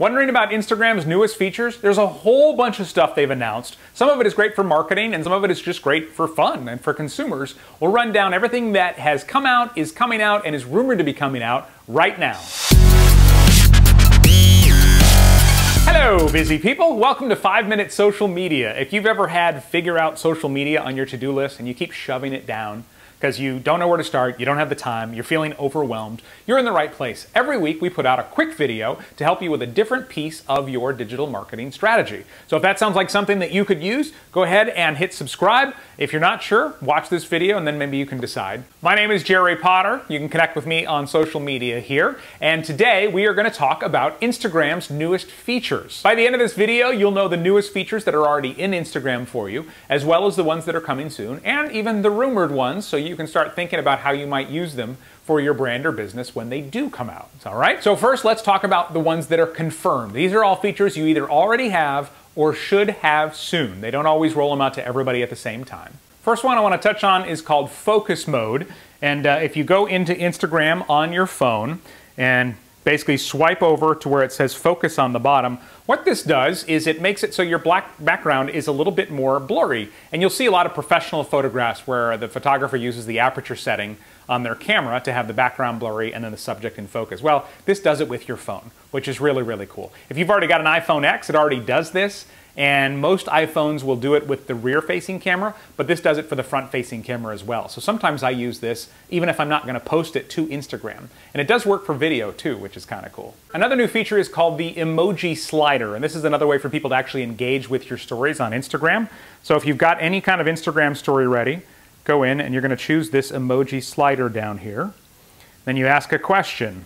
Wondering about Instagram's newest features? There's a whole bunch of stuff they've announced. Some of it is great for marketing, and some of it is just great for fun and for consumers. We'll run down everything that has come out, is coming out, and is rumored to be coming out right now. Hello, busy people. Welcome to 5-Minute Social Media. If you've ever had figure out social media on your to-do list and you keep shoving it down, because you don't know where to start, you don't have the time, you're feeling overwhelmed, you're in the right place. Every week we put out a quick video to help you with a different piece of your digital marketing strategy. So if that sounds like something that you could use, go ahead and hit subscribe. If you're not sure, watch this video and then maybe you can decide. My name is Jerry Potter. You can connect with me on social media here. And today we are going to talk about Instagram's newest features. By the end of this video, you'll know the newest features that are already in Instagram for you, as well as the ones that are coming soon, and even the rumored ones, so you can start thinking about how you might use them for your brand or business when they do come out. All right? So first, let's talk about the ones that are confirmed. These are all features you either already have or should have soon. They don't always roll them out to everybody at the same time. First one I want to touch on is called Focus Mode. And if you go into Instagram on your phone and basically swipe over to where it says focus on the bottom, what this does is it makes it so your black background is a little bit more blurry. And you'll see a lot of professional photographs where the photographer uses the aperture setting on their camera to have the background blurry and then the subject in focus. Well, this does it with your phone, which is really, really cool. If you've already got an iPhone X, it already does this. And most iPhones will do it with the rear-facing camera, but this does it for the front-facing camera as well. So sometimes I use this even if I'm not going to post it to Instagram. And it does work for video too, which is kind of cool. Another new feature is called the Emoji Slider, and this is another way for people to actually engage with your stories on Instagram. So if you've got any kind of Instagram story ready, go in and you're going to choose this emoji slider down here. Then you ask a question.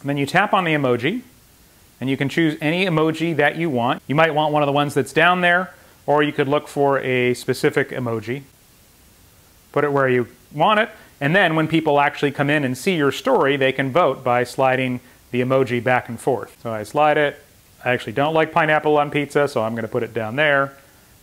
And then you tap on the emoji, and you can choose any emoji that you want. You might want one of the ones that's down there, or you could look for a specific emoji. Put it where you want it, and then when people actually come in and see your story, they can vote by sliding the emoji back and forth. So I slide it. I actually don't like pineapple on pizza, so I'm going to put it down there,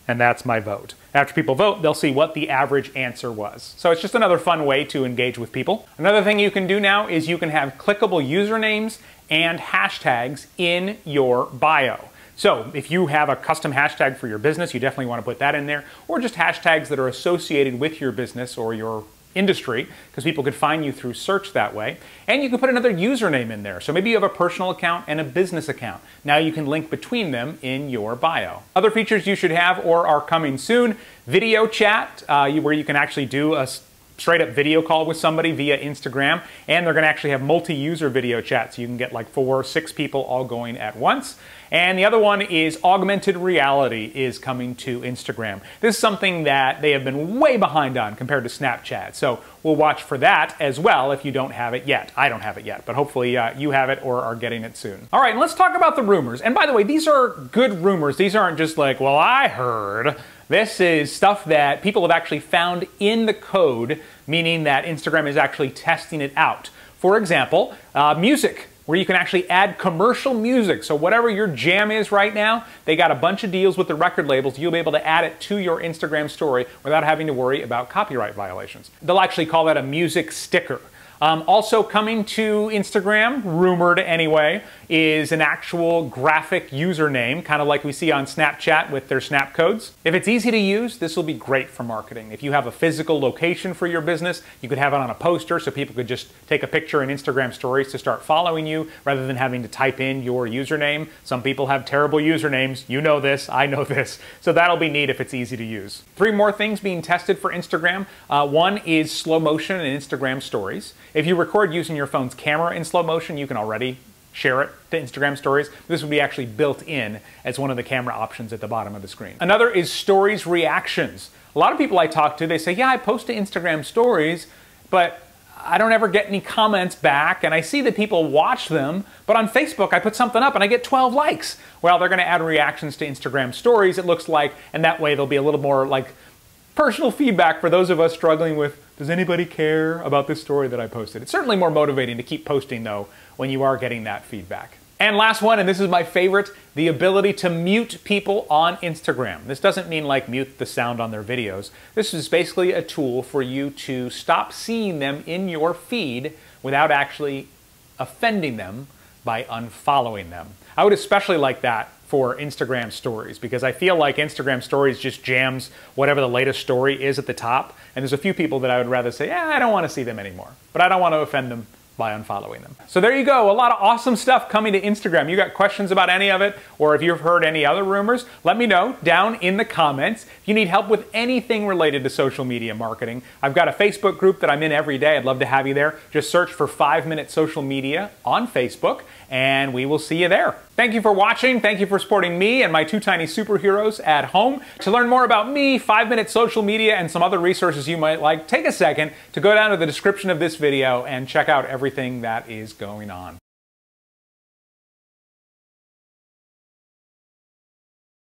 and that's my vote. After people vote, they'll see what the average answer was. So it's just another fun way to engage with people. Another thing you can do now is you can have clickable usernames and hashtags in your bio. So if you have a custom hashtag for your business, you definitely want to put that in there, or just hashtags that are associated with your business or your industry, because people could find you through search that way. And you can put another username in there. So maybe you have a personal account and a business account. Now you can link between them in your bio. Other features you should have or are coming soon: video chat, where you can actually do a straight up video call with somebody via Instagram, and they're going to actually have multi-user video chat, so you can get like 4 or 6 people all going at once. And the other one is augmented reality is coming to Instagram. This is something that they have been way behind on compared to Snapchat, so we'll watch for that as well if you don't have it yet. I don't have it yet, but hopefully you have it or are getting it soon. All right, and let's talk about the rumors. And by the way, these are good rumors. These aren't just like, well, I heard. This is stuff that people have actually found in the code, meaning that Instagram is actually testing it out. For example, music, where you can actually add commercial music. So whatever your jam is right now, they got a bunch of deals with the record labels. You'll be able to add it to your Instagram story without having to worry about copyright violations. They'll actually call that a music sticker. Also coming to Instagram, rumored anyway, is an actual graphic username, kind of like we see on Snapchat with their snap codes. If it's easy to use, this will be great for marketing. If you have a physical location for your business, you could have it on a poster so people could just take a picture in Instagram stories to start following you rather than having to type in your username. Some people have terrible usernames. You know this, I know this. So that'll be neat if it's easy to use. 3 more things being tested for Instagram. One is slow motion in Instagram stories. If you record using your phone's camera in slow motion, you can already share it to Instagram stories. This would be actually built in as one of the camera options at the bottom of the screen. Another is stories reactions. A lot of people I talk to, they say, yeah, I post to Instagram stories, but I don't ever get any comments back, and I see that people watch them, but on Facebook I put something up and I get 12 likes. Well, they're going to add reactions to Instagram stories, it looks like, and that way there'll be a little more like personal feedback for those of us struggling with, does anybody care about this story that I posted? It's certainly more motivating to keep posting, though, when you are getting that feedback. And last one, and this is my favorite, the ability to mute people on Instagram. This doesn't mean like mute the sound on their videos. This is basically a tool for you to stop seeing them in your feed without actually offending them by unfollowing them. I would especially like that for Instagram stories, because I feel like Instagram stories just jams whatever the latest story is at the top, and there's a few people that I would rather say, I don't want to see them anymore, but I don't want to offend them by unfollowing them. So there you go, a lot of awesome stuff coming to Instagram. You got questions about any of it, or if you've heard any other rumors, let me know down in the comments. If you need help with anything related to social media marketing, I've got a Facebook group that I'm in every day. I'd love to have you there. Just search for 5-Minute Social Media on Facebook, and we will see you there. Thank you for watching. Thank you for supporting me and my two tiny superheroes at home. To learn more about me, 5-Minute Social Media, and some other resources you might like, take a second to go down to the description of this video and check out everything that is going on.